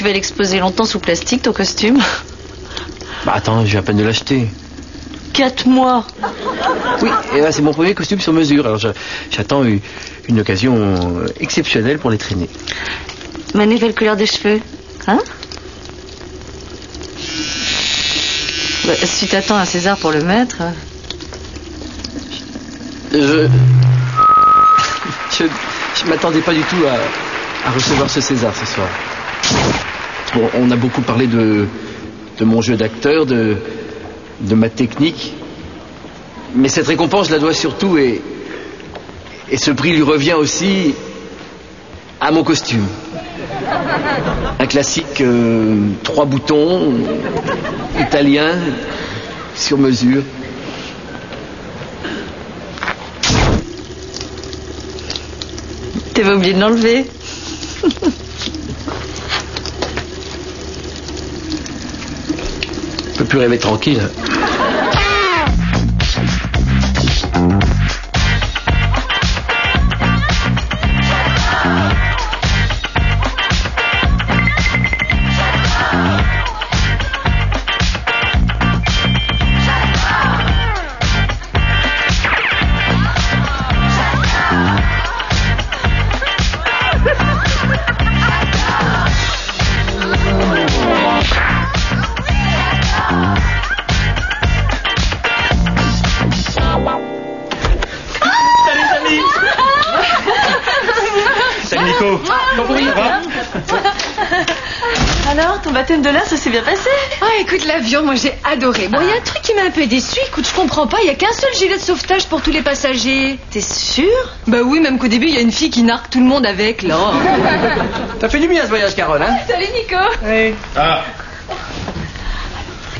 vas l'exposer longtemps sous plastique, ton costume? Bah attends, je viens à peine de l'acheter. 4 mois. Oui, et là, c'est mon premier costume sur mesure. Alors j'attends une occasion exceptionnelle pour les traîner. Ma nouvelle couleur de cheveux, hein? Bah, si t'attends à César pour le mettre... Je m'attendais pas du tout à recevoir ce César ce soir. Bon, on a beaucoup parlé de mon jeu d'acteur, de ma technique. Mais cette récompense, je la dois surtout, et ce prix lui revient aussi à mon costume. Un classique 3 boutons, italien, sur mesure. T'avais oublié de l'enlever. Je peux plus rêver tranquille. Alors, ton baptême de l'air, ça s'est bien passé? Ah, écoute, l'avion, moi j'ai adoré. Bon, il y a un truc qui m'a un peu déçu. Écoute, je comprends pas, il y a qu'un seul gilet de sauvetage pour tous les passagers. T'es sûr? Bah oui, même qu'au début, il y a une fille qui narque tout le monde avec, là. T'as fait du bien ce voyage, Carole, hein? Salut, Nico. Oui. Ah.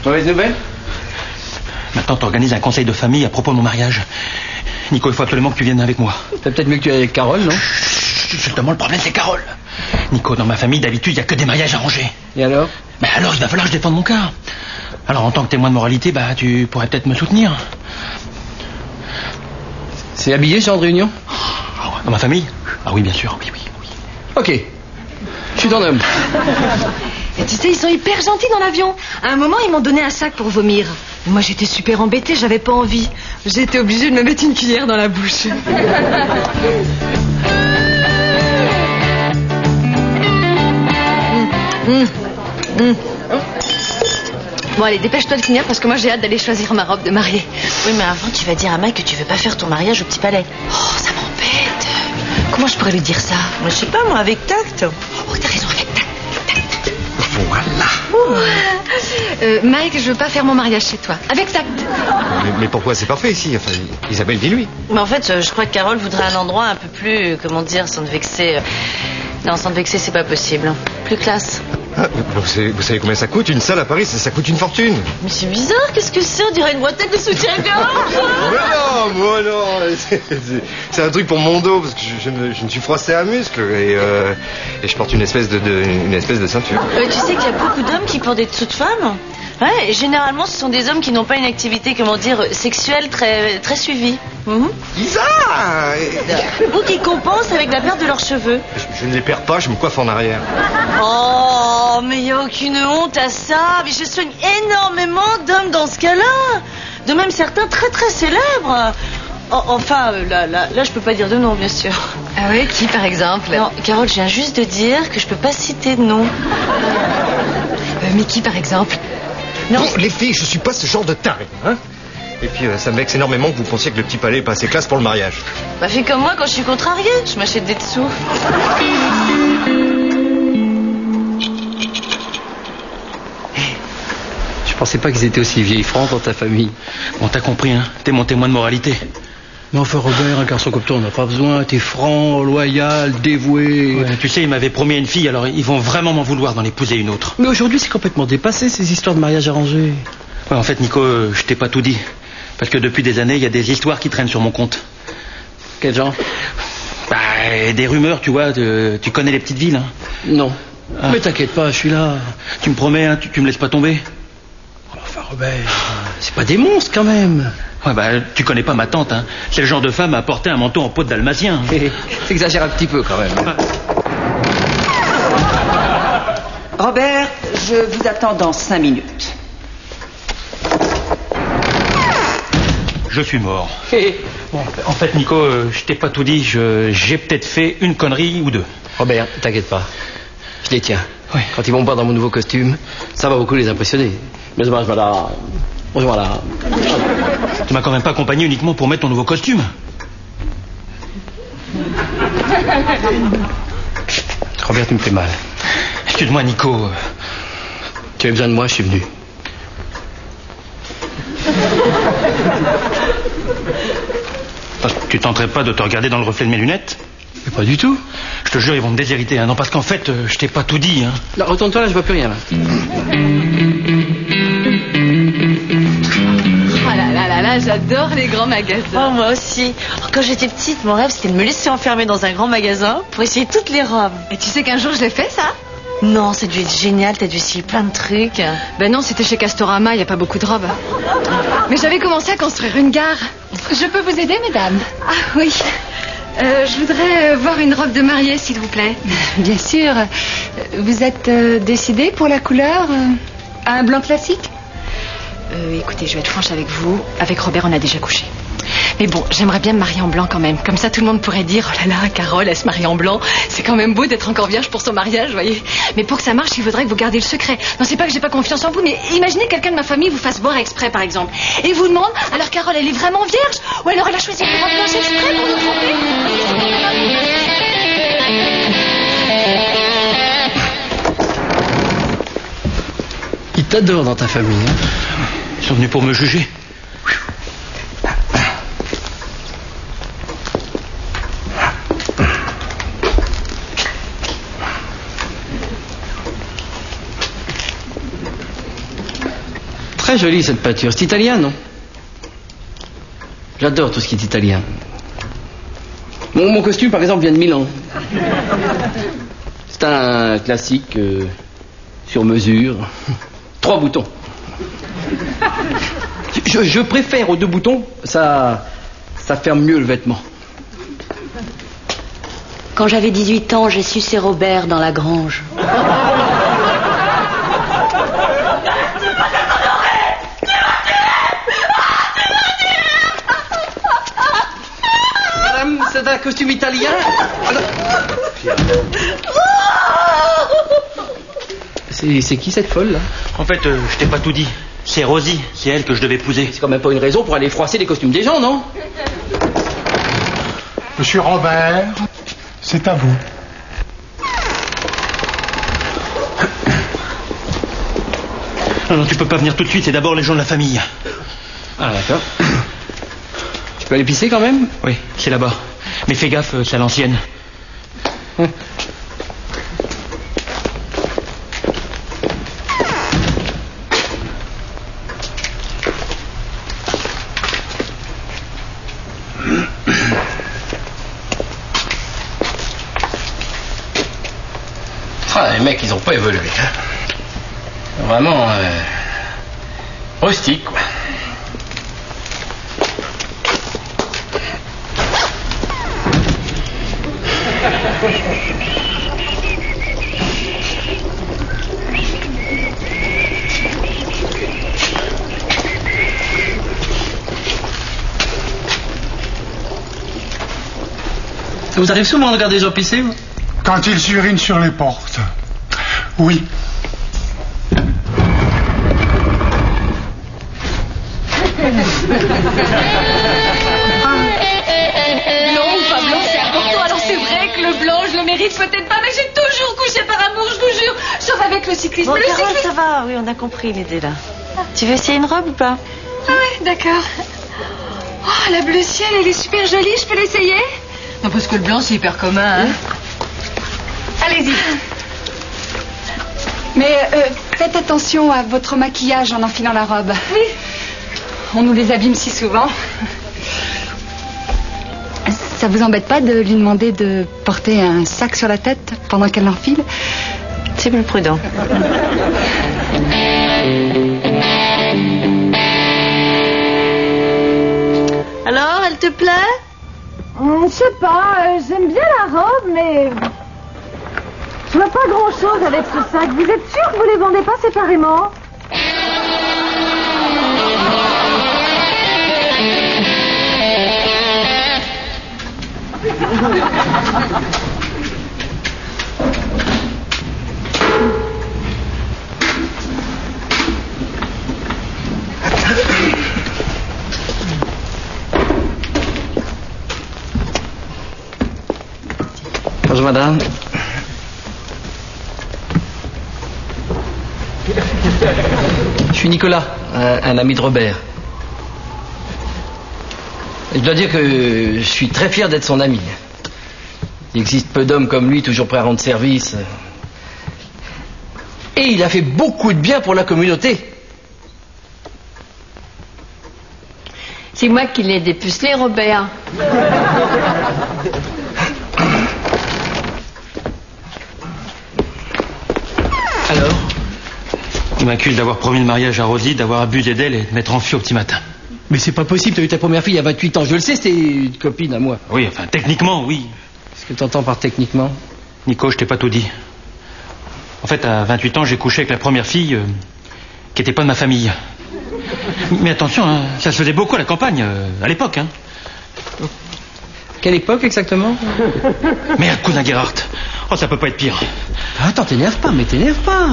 Mauvaise nouvelle? Ma tante organise un conseil de famille à propos de mon mariage. Nico, il faut absolument que tu viennes avec moi. C'est peut-être mieux que tu ailles avec Carole, non? Justement, le problème, c'est Carole. Nico, dans ma famille, d'habitude, il n'y a que des mariages arrangés. Et alors? Ben alors, il va falloir que je défende mon cas. Alors, en tant que témoin de moralité, bah, tu pourrais peut-être me soutenir. C'est habillé, ce genre de réunion? Dans ma famille? Ah oui, bien sûr, oui. Ok. Je suis ton homme. Et tu sais, ils sont hyper gentils dans l'avion. À un moment, ils m'ont donné un sac pour vomir. Et moi, j'étais super embêtée, j'avais pas envie. J'étais obligée de me mettre une cuillère dans la bouche. Bon, allez, dépêche-toi de finir parce que moi j'ai hâte d'aller choisir ma robe de mariée. Oui, mais avant, tu vas dire à Mike que tu veux pas faire ton mariage au Petit Palais. Oh, ça m'embête. Comment je pourrais lui dire ça? Moi, je sais pas, moi, avec tact. Oh, t'as raison, avec tact. Voilà. Mike, je veux pas faire mon mariage chez toi. Avec tact. Mais pourquoi? C'est parfait ici. Enfin, Isabelle, dis-lui. Mais en fait, je crois que Carole voudrait un endroit un peu plus, comment dire, sans te vexer. Non, sans te vexer, c'est pas possible. Plus classe. Ah, vous savez combien ça coûte? Une salle à Paris, ça coûte une fortune. Mais c'est bizarre, qu'est-ce que c'est? On dirait une boîte de soutien-gorge. Moi non. C'est un truc pour mon dos, parce que je me suis froissé à muscle et je porte une espèce de ceinture. Tu sais qu'il y a beaucoup d'hommes qui portent des dessous de femmes. Ouais, et généralement, ce sont des hommes qui n'ont pas une activité, comment dire, sexuelle très, très suivie. Isa! Ou qui compensent avec la perte de leurs cheveux. Je ne les perds pas, je me coiffe en arrière. Oh, mais il n'y a aucune honte à ça. Mais je soigne énormément d'hommes dans ce cas-là. De même certains très très célèbres. Enfin, là, je peux pas dire de nom, bien sûr. Ah ouais, qui par exemple? Non, Carole, je viens juste de dire que je peux pas citer de nom. Mais qui par exemple? Non, les filles, je suis pas ce genre de taré, hein? Et puis, ça me vexe énormément que vous pensiez que le Petit Palais est pas assez classe pour le mariage. Bah, fais comme moi quand je suis contrariée. Je m'achète des dessous. Je pensais pas qu'ils étaient aussi vieilles francs dans ta famille. Bon, t'as compris, hein? T'es mon témoin de moralité. Mais enfin, Robert, un garçon comme toi, on n'a pas besoin. T'es franc, loyal, dévoué. Ouais, tu sais, ils m'avaient promis une fille, alors ils vont vraiment m'en vouloir d'en épouser une autre. Mais aujourd'hui, c'est complètement dépassé, ces histoires de mariage arrangé. Ouais, en fait, Nico, je t'ai pas tout dit. Parce que depuis des années, il y a des histoires qui traînent sur mon compte. Quel genre? Bah, des rumeurs, tu vois. Tu connais les petites villes, hein? Non. Ah. Mais t'inquiète pas, je suis là. Tu me promets, hein, tu me laisses pas tomber? Enfin, Robert, c'est pas des monstres quand même. Ouais, bah, tu connais pas ma tante, hein. C'est le genre de femme à porter un manteau en peau de dalmatien. T'exagères un petit peu quand même. Robert? Je vous attends dans 5 minutes. Je suis mort. Bon, en fait, Nico, je t'ai pas tout dit. J'ai peut-être fait une connerie ou deux. Robert, t'inquiète pas. Je les tiens. Oui. Quand ils vont me voir dans mon nouveau costume, ça va beaucoup les impressionner. Mais voilà. Voilà. Tu m'as quand même pas accompagné uniquement pour mettre ton nouveau costume. Robert, tu me fais mal. Excuse-moi, Nico. Tu as besoin de moi, je suis venu. Tu tenterais pas de te regarder dans le reflet de mes lunettes? Mais pas du tout. Je te jure, ils vont me déshériter. Hein. Non, parce qu'en fait, je t'ai pas tout dit. Hein. Là, retourne-toi là, je vois plus rien là. Oh là là là, j'adore les grands magasins. Oh, moi aussi. Quand j'étais petite, mon rêve, c'était de me laisser enfermer dans un grand magasin pour essayer toutes les robes. Et tu sais qu'un jour je l'ai fait, ça? Non, ça a dû être génial, t'as dû essayer plein de trucs. Ben non, c'était chez Castorama, il n'y a pas beaucoup de robes. Mais j'avais commencé à construire une gare. Je peux vous aider, mesdames? Ah oui. Je voudrais voir une robe de mariée, s'il vous plaît. Bien sûr. Vous êtes décidée pour la couleur? Un blanc classique? Écoutez, je vais être franche avec vous. Avec Robert, on a déjà couché. Mais bon, j'aimerais bien me marier en blanc quand même. Comme ça, tout le monde pourrait dire, oh là là, Carole, elle se marie en blanc. C'est quand même beau d'être encore vierge pour son mariage, voyez. Mais pour que ça marche, il faudrait que vous gardiez le secret. Non, c'est pas que j'ai pas confiance en vous, mais imaginez que quelqu'un de ma famille vous fasse boire exprès, par exemple. Et vous demande, alors Carole, elle est vraiment vierge? Ou alors elle a choisi une robe blanche exprès pour nous tromper? Ils t'adorent dans ta famille. Hein. Ils sont venus pour me juger. Très jolie cette peinture. C'est italien, non? J'adore tout ce qui est italien. Mon costume, par exemple, vient de Milan. C'est un classique sur mesure. 3 boutons. Je préfère aux 2 boutons. Ça ferme mieux le vêtement. Quand j'avais 18 ans, j'ai sucé Robert dans la grange. C'est un costume italien. C'est qui cette folle là? En fait, je t'ai pas tout dit. C'est Rosie, c'est elle que je devais épouser. C'est quand même pas une raison pour aller froisser les costumes des gens, non? Monsieur Robert, c'est à vous. Non, tu peux pas venir tout de suite, c'est d'abord les gens de la famille. Ah d'accord. Tu peux aller pisser quand même? Oui, c'est là-bas. Mais fais gaffe, c'est à l'ancienne. Ah, les mecs, ils ont pas évolué. Hein. Vraiment rustique, quoi. Ça vous arrive souvent de regarder les gens pisser, vous? Quand ils urinent sur les portes. Oui. Blanc ou pas blanc, c'est important. Alors c'est vrai que le blanc, je le mérite peut-être pas, mais j'ai toujours couché par amour, je vous jure. Sauf avec le cyclisme. Bon, le Carole, cyclisme... ça va, oui, on a compris l'idée là. Tu veux essayer une robe ou pas? Ah ouais, d'accord. Oh, la bleu ciel, elle est super jolie, je peux l'essayer? Non, parce que le blanc, c'est hyper commun, hein. Allez-y. Mais faites attention à votre maquillage en enfilant la robe. Oui. On nous les abîme si souvent. Ça vous embête pas de lui demander de porter un sac sur la tête pendant qu'elle l'enfile? C'est plus prudent. Alors, elle te plaît? Je sais pas, j'aime bien la robe, mais... Je vois pas grand-chose avec ce sac. Vous êtes sûr que vous les vendez pas séparément? Bonjour madame. Je suis Nicolas, un ami de Robert. Je dois dire que je suis très fier d'être son ami. Il existe peu d'hommes comme lui, toujours prêts à rendre service. Et il a fait beaucoup de bien pour la communauté. C'est moi qui l'ai dépucelé, Robert. Alors? Il m'accuse d'avoir promis le mariage à Rosie, d'avoir abusé d'elle et de mettre en fuite au petit matin. Mais c'est pas possible, t'as eu ta première fille il y a 28 ans, je le sais, c'était une copine à moi. Oui, enfin, techniquement, oui. Qu'est-ce que t'entends par techniquement? Nico, je t'ai pas tout dit. En fait, à 28 ans, j'ai couché avec la première fille qui était pas de ma famille. Mais attention, hein, ça se faisait beaucoup à la campagne, à l'époque. Hein. Quelle époque exactement? Merde, cousin Gerhardt. Oh, ça peut pas être pire. Attends, t'énerve pas, mais t'énerve pas.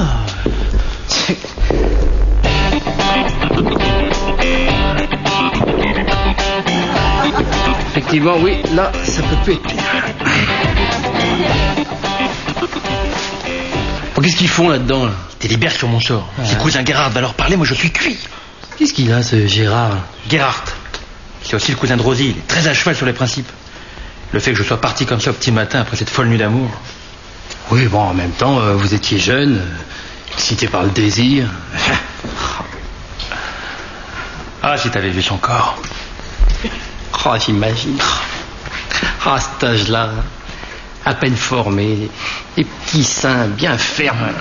Effectivement, oui, là, ça peut plus être pire. Bon, qu'est-ce qu'ils font là-dedans, là? Ils délibèrent sur mon sort. Si cousin Gerhardt va leur parler, moi je suis cuit. Qu'est-ce qu'il a, ce Gérard? Gerhardt. C'est aussi le cousin de Rosie. Il est très à cheval sur les principes. Le fait que je sois parti comme ça au petit matin après cette folle nuit d'amour. Oui, bon, en même temps, vous étiez jeune, excité par le désir. Ah, si t'avais vu son corps. Oh, j'imagine. À cet âge-là, à peine formé, des petits seins bien fermes.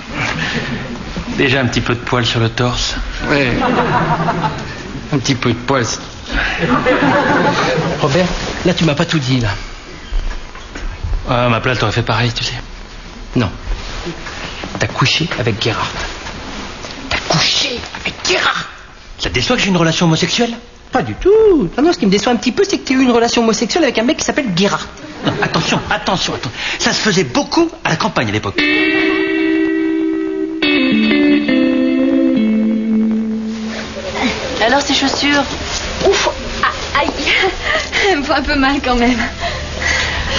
Déjà un petit peu de poil sur le torse. Ouais. Un petit peu de poil. Robert, là, tu m'as pas tout dit, là. Ah, à ma place, t'aurais fait pareil, tu sais. Non. T'as couché avec Gerhardt. T'as couché avec Gerhardt. Ça te déçoit que j'ai une relation homosexuelle? Pas du tout. Non, ce qui me déçoit un petit peu, c'est que tu as eu une relation homosexuelle avec un mec qui s'appelle Gerhardt. Non, attention. Ça se faisait beaucoup à la campagne à l'époque. Alors, ces chaussures? Ouf, aïe, elle me fait un peu mal quand même.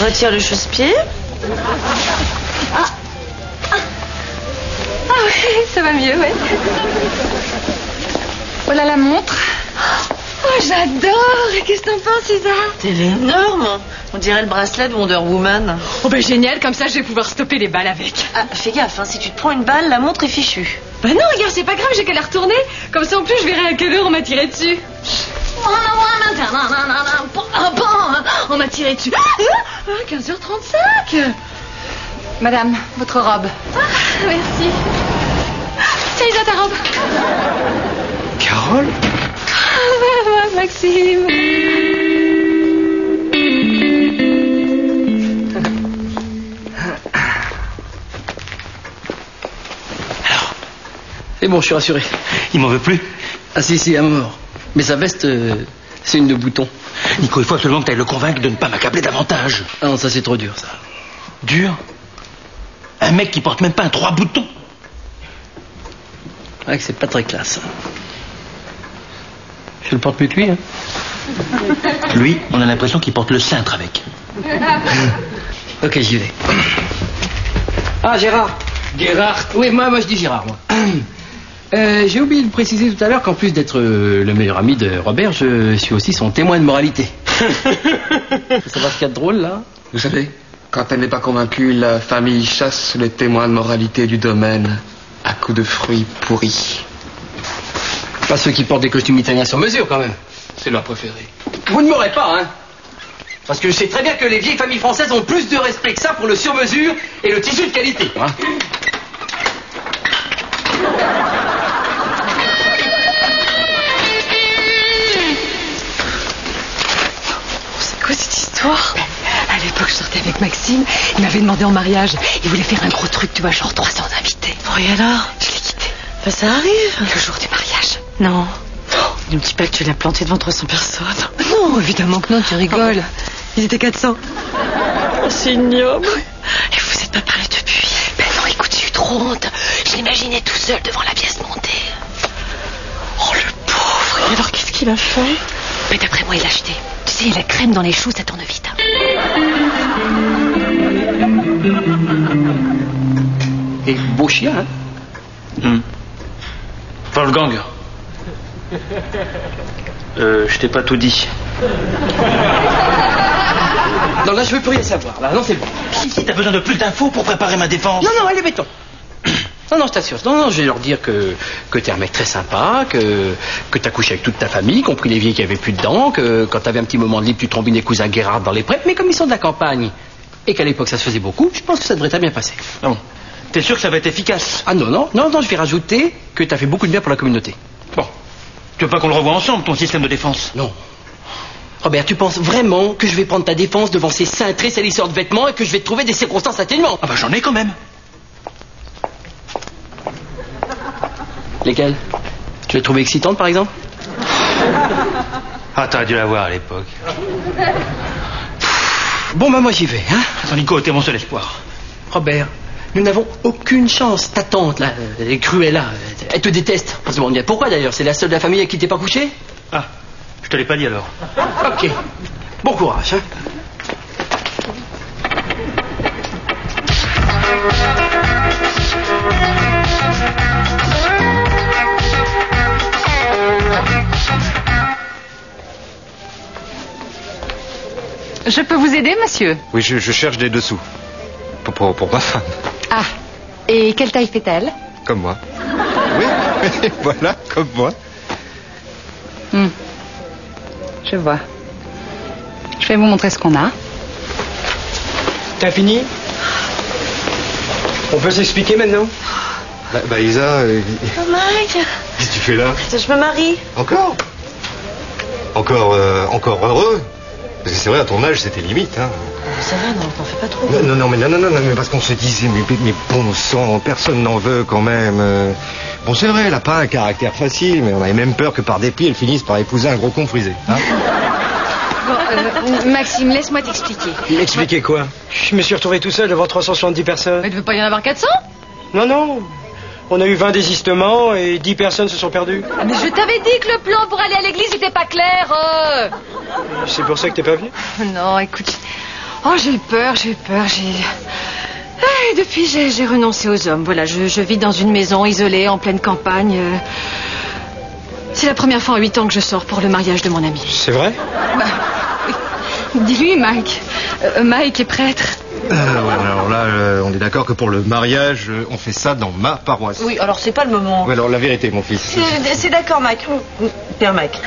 Retire le chausse-pied. Ah oui, ça va mieux, ouais. Voilà la montre. Oh, j'adore. Qu'est-ce que t'en penses, Isa? Elle est énorme. On dirait le bracelet de Wonder Woman. Oh, ben génial, comme ça je vais pouvoir stopper les balles avec. Ah, fais gaffe, hein, si tu te prends une balle, la montre est fichue. Bah non, regarde, c'est pas grave, j'ai qu'à la retourner. Comme ça, en plus, je verrai à quelle heure on m'a tiré dessus. On m'a tiré dessus. 15h35. Madame, votre robe. Ah, merci. Tiens, Isa, ta robe. Carole? Ah, Maxime. Alors? C'est bon, je suis rassuré. Il m'en veut plus? Ah si, à mort. Mais sa veste, c'est une de boutons. Nico, il faut absolument que tu ailles le convaincre de ne pas m'accabler davantage. Ah non, ça c'est trop dur, ça. Dur? Un mec qui porte même pas un 3 boutons. Ouais, que c'est pas très classe. Je le porte plus que lui, hein. Lui, on a l'impression qu'il porte le cintre avec. Ok, j'y vais. Ah, Gérard. Oui, moi je dis Gérard, moi. J'ai oublié de préciser tout à l'heure qu'en plus d'être le meilleur ami de Robert, je suis aussi son témoin de moralité. Vous savez ce qu'il y a de drôle, là? Vous savez, quand elle n'est pas convaincue, la famille chasse les témoins de moralité du domaine à coups de fruits pourris. Pas ceux qui portent des costumes italiens sur mesure, quand même. C'est leur préféré. Vous ne m'aurez pas, hein? Parce que je sais très bien que les vieilles familles françaises ont plus de respect que ça pour le sur-mesure et le tissu de qualité. Hein? C'est quoi cette histoire? l'époque, je sortais avec Maxime. Il m'avait demandé en mariage. Il voulait faire un gros truc, tu vois, genre 300 invités. Bon, et alors? Je l'ai quitté. Ben, ça arrive. Le jour du mariage. Non. Ne me dis pas que tu l'as planté devant 300 personnes. Non, évidemment que non, tu rigoles. Ils étaient 400. Oh, c'est ignoble. Et vous n'êtes pas parlé depuis? Ben non, écoute, j'ai eu trop honte. Je l'imaginais tout seul devant la pièce montée. Oh, le pauvre. Et alors, qu'est-ce qu'il a fait? Ben d'après moi, il a acheté. Tu sais, la crème dans les choux, ça tourne vite. Et beau chien, hein? Wolfgang. Je t'ai pas tout dit. Non, là, je veux plus rien savoir. Là, non, c'est bon. Si t'as besoin de plus d'infos pour préparer ma défense. Non, allez, mettons. Non, je t'assure. Non, je vais leur dire que t'es un mec très sympa, que t'as couché avec toute ta famille, y compris les vieilles qui avaient plus de dents, que quand t'avais un petit moment de libre, tu trombines les cousins Guérard dans les prés, mais comme ils sont de la campagne, et qu'à l'époque ça se faisait beaucoup, je pense que ça devrait très bien passer. Non. T'es sûr que ça va être efficace? Ah non, je vais rajouter que t'as fait beaucoup de bien pour la communauté. Bon. Tu veux pas qu'on le revoie ensemble, ton système de défense? Non. Robert, tu penses vraiment que je vais prendre ta défense devant ces cintrés salisseurs de vêtements et que je vais te trouver des circonstances atténuantes? Ah bah j'en ai quand même. Lesquelles? Tu l'as trouvée excitante, par exemple? Ah, t'aurais dû la voir à l'époque. Bon, bah moi j'y vais, hein? Attends, Nico, t'es mon seul espoir. Robert, nous n'avons aucune chance. Ta tante, là, elle est Cruella, elle te déteste. On se demande bien pourquoi, d'ailleurs. C'est la seule de la famille avec qui t'es pas couché? Ah, je te l'ai pas dit alors. Ok. Bon courage, hein? Je peux vous aider, monsieur? Oui, je cherche des dessous. Pour ma femme. Ah, et quelle taille fait-elle? Comme moi. Oui, voilà, comme moi. Je vois. Je vais vous montrer ce qu'on a. T'as fini? On peut s'expliquer maintenant? Bah Isa... Oh, Mike. Qu'est-ce que tu fais là? Je me marie. Encore heureux? Parce que c'est vrai, à ton âge, c'était limite, hein. Ça va, non, t'en fais pas trop. Non, mais parce qu'on se disait, mais bon sang, personne n'en veut quand même. Bon, c'est vrai, elle a pas un caractère facile, mais on avait même peur que par dépit, elle finisse par épouser un gros con frisé. Hein. Bon, Maxime, laisse-moi t'expliquer. M'expliquer quoi? Je me suis retrouvé tout seul devant 370 personnes. Mais tu veux pas y en avoir 400? Non. On a eu 20 désistements et 10 personnes se sont perdues. Ah, mais je t'avais dit que le plan pour aller à l'église n'était pas clair. C'est pour ça que t'es pas venu? Non, écoute. Oh, j'ai eu peur. Et depuis, j'ai renoncé aux hommes. Voilà, je vis dans une maison isolée, en pleine campagne. C'est la première fois en 8 ans que je sors pour le mariage de mon ami. C'est vrai? Bah, oui. Dis-lui, Mike. Mike est prêtre. Ouais, alors là, on est d'accord que pour le mariage, on fait ça dans ma paroisse. Oui, alors c'est pas le moment. Ouais, alors la vérité, mon fils. C'est d'accord, Mike. Père Mike.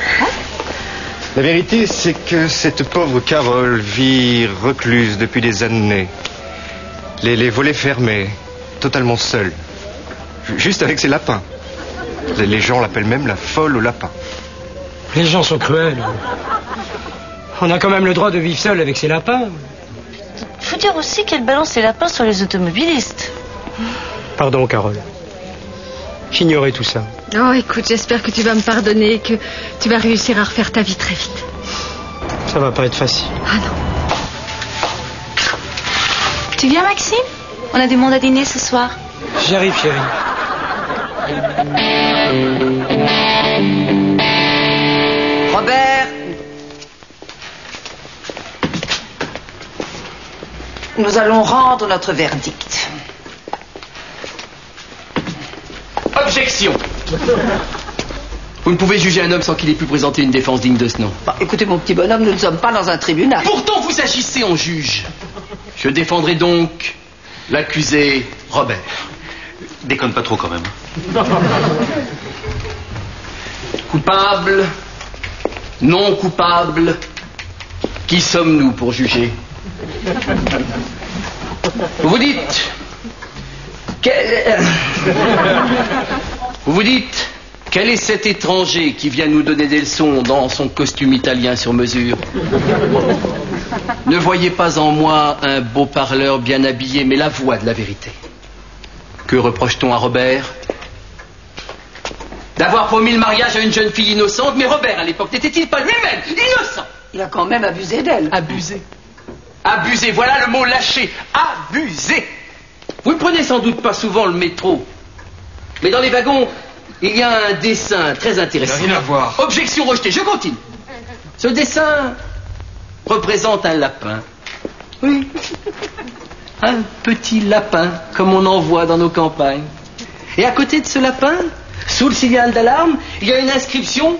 La vérité, c'est que cette pauvre Carole vit recluse depuis des années. Les volets fermés, totalement seule. Juste avec ses lapins. Les gens l'appellent même la folle aux lapins. Les gens sont cruels. On a quand même le droit de vivre seul avec ses lapins. Faut dire aussi qu'elle balance ses lapins sur les automobilistes. Pardon, Carole. J'ignorais tout ça. Oh, écoute, j'espère que tu vas me pardonner et que tu vas réussir à refaire ta vie très vite. Ça va pas être facile. Ah non. Tu viens, Maxime? On a du monde à dîner ce soir. J'arrive, chérie. Robert! Nous allons rendre notre verdict. Objection. Vous ne pouvez juger un homme sans qu'il ait pu présenter une défense digne de ce nom. Bah, écoutez, mon petit bonhomme, nous ne sommes pas dans un tribunal. Pourtant, vous agissez en juge. Je défendrai donc l'accusé Robert. Déconne pas trop quand même. Coupable, non coupable, qui sommes-nous pour juger? Vous qu'elle Quel est cet étranger qui vient nous donner des leçons dans son costume italien sur mesure? Ne voyez pas en moi un beau parleur bien habillé, mais la voix de la vérité. Que reproche-t-on à Robert? D'avoir promis le mariage à une jeune fille innocente, mais Robert, à l'époque, n'était-il pas lui-même innocent? Il a quand même abusé d'elle. Abusé. Abusé, voilà le mot lâché. Abusé. Vous ne prenez sans doute pas souvent le métro, mais dans les wagons, il y a un dessin très intéressant. Rien à voir. Objection rejetée, je continue. Ce dessin représente un lapin. Oui. Un petit lapin, comme on en voit dans nos campagnes. Et à côté de ce lapin, sous le signal d'alarme, il y a une inscription: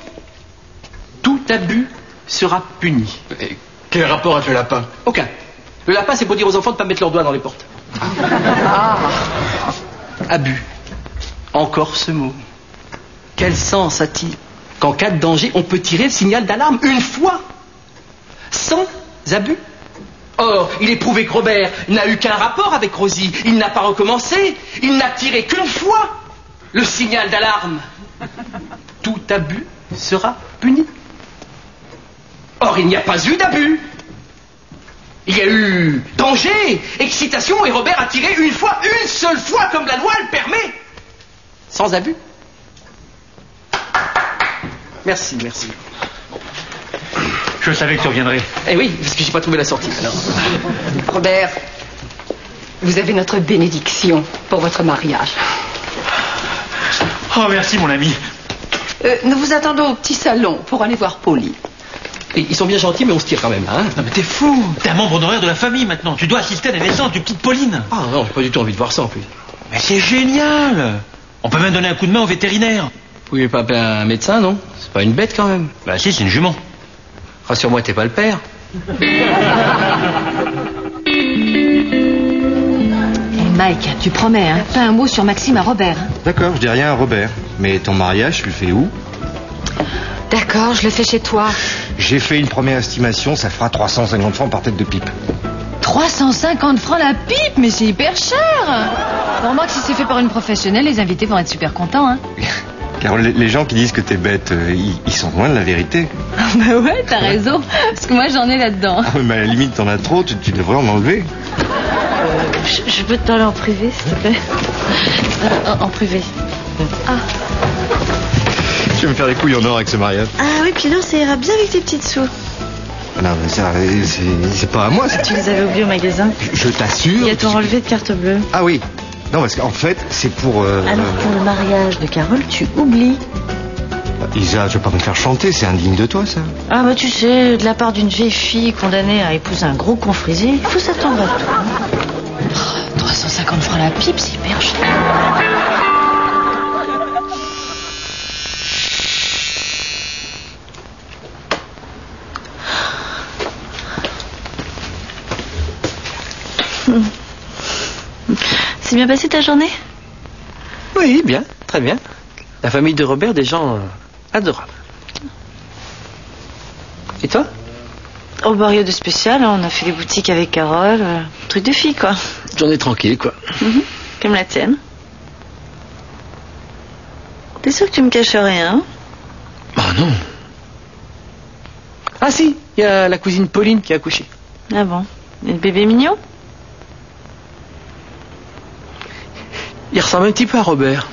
tout abus sera puni. Et quel rapport avec le lapin? Aucun. Le lapin, c'est pour dire aux enfants de ne pas mettre leurs doigts dans les portes. Abus. Encore ce mot. Quel sens a-t-il qu'en cas de danger, on peut tirer le signal d'alarme une fois, sans abus? Or, il est prouvé que Robert n'a eu qu'un rapport avec Rosie. Il n'a pas recommencé. Il n'a tiré qu'une fois le signal d'alarme. Tout abus sera puni. Or, il n'y a pas eu d'abus. Il y a eu danger, excitation, et Robert a tiré une fois, une seule fois, comme la loi le permet. Sans abus. Merci, merci. Je savais que tu reviendrais. Eh oui, parce que j'ai pas trouvé la sortie. Alors. Robert, vous avez notre bénédiction pour votre mariage. Oh, merci, mon ami. Nous vous attendons au petit salon pour aller voir Pauline. Et ils sont bien gentils, mais on se tire quand même, hein. Non, mais t'es fou. T'es un membre honoraire de la famille maintenant. Tu dois assister à la naissance du petite Pauline. Ah non, j'ai pas du tout envie de voir ça en plus. Mais c'est génial. On peut même donner un coup de main au vétérinaire. Vous pouvez pas appeler un médecin, non? C'est pas une bête quand même. Bah si, c'est une jument. Rassure-moi, t'es pas le père. Hey Mike, tu promets, hein? Pas un mot sur Maxime à Robert. Hein? D'accord, je dis rien à Robert. Mais ton mariage, tu le fais où? D'accord, je le fais chez toi. J'ai fait une première estimation, ça fera 350 francs par tête de pipe. 350 francs la pipe, mais c'est hyper cher. Pour moi, que si c'est fait par une professionnelle, les invités vont être super contents, hein. Car les gens qui disent que t'es bête, ils sont loin de la vérité. Bah ouais, t'as raison. Parce que moi, j'en ai là-dedans. Ah, mais à la limite, t'en as trop, tu devrais en enlever. Je peux te parler en privé, s'il te plaît? En privé. Ah. Je vais me faire des couilles en or avec ce mariage. Ah oui, puis alors ça ira bien avec tes petites sous. Non, mais ça, c'est pas à moi. Tu les avais oubliés au magasin? Je t'assure. Il y a ton relevé de carte bleue. Ah oui. Non, parce qu'en fait, c'est pour... Alors, pour le mariage de Carole, tu oublies. Isa, tu vas pas me faire chanter, c'est indigne de toi, ça. Ah bah tu sais, de la part d'une vieille fille condamnée à épouser un gros con frisé, il faut s'attendre à tout. Oh, 350 francs la pipe, c'est hyper cher. C'est bien passé ta journée? Oui, bien, très bien. La famille de Robert, des gens adorables. Et toi? Oh bah rien de spécial, hein. On a fait les boutiques avec Carole, truc de fille quoi. Journée tranquille, quoi. Comme la tienne. T'es sûr que tu me caches rien? Ah non. Ah si, il y a la cousine Pauline qui a accouché. Ah bon? Et le bébé mignon? Il ressemble un petit peu à Robert.